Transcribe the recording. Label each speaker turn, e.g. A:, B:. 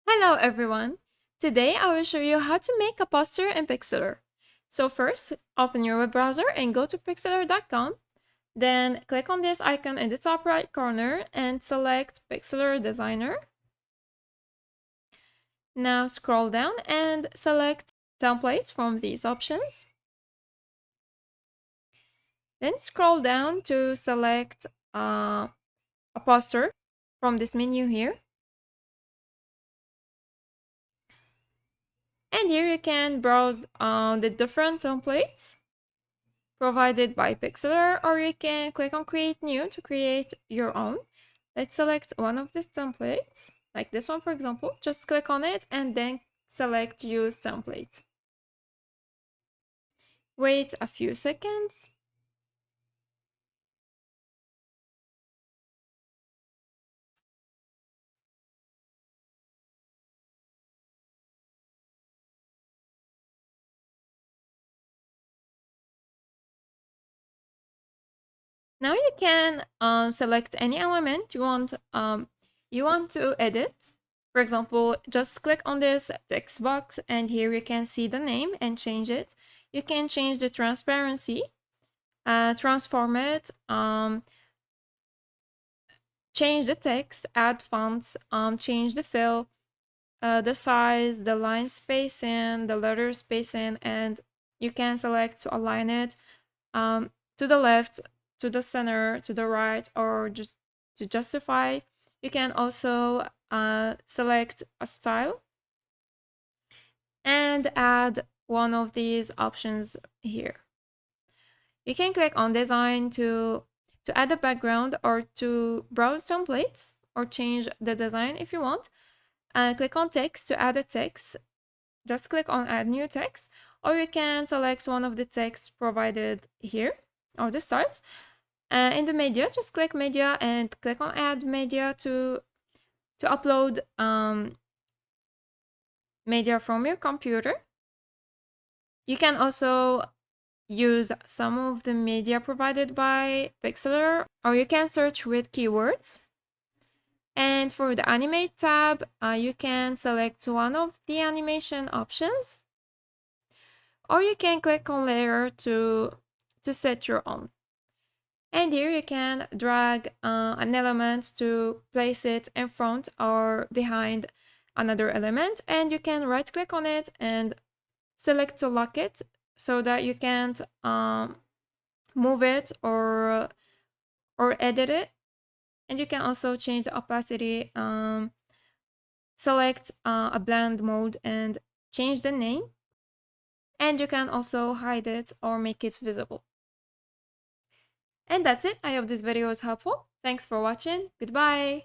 A: Hello everyone! Today I will show you how to make a poster in Pixlr. So first, open your web browser and go to pixlr.com. Then click on this icon in the top right corner and select Pixlr Designer. Now scroll down and select templates from these options. Then scroll down to select a poster from this menu here. And here you can browse the different templates provided by Pixlr, or you can click on create new to create your own. Let's select one of these templates, like this one for example. Just click on it and then select use template. Wait a few seconds. Now you can select any element you want to edit. For example, just click on this text box and here you can see the name and change it. You can change the transparency, transform it, change the text, add fonts, change the fill, the size, the line spacing, the letter spacing, and you can select to align it to the left, to the center, to the right, or just to justify. You can also select a style and add one of these options here. You can click on design to add a background or to browse templates or change the design if you want. Click on text to add a text. Just click on add new text, or you can select one of the texts provided here or the styles. In the media, just click media and click on add media to upload media from your computer. You can also use some of the media provided by Pixlr, or you can search with keywords. And for the animate tab, you can select one of the animation options, or you can click on layer to set your own. And here you can drag an element to place it in front or behind another element, and you can right click on it and select to lock it so that you can't move it or edit it. And you can also change the opacity, select a blend mode and change the name, and you can also hide it or make it visible. And that's it. I hope this video was helpful. Thanks for watching. Goodbye.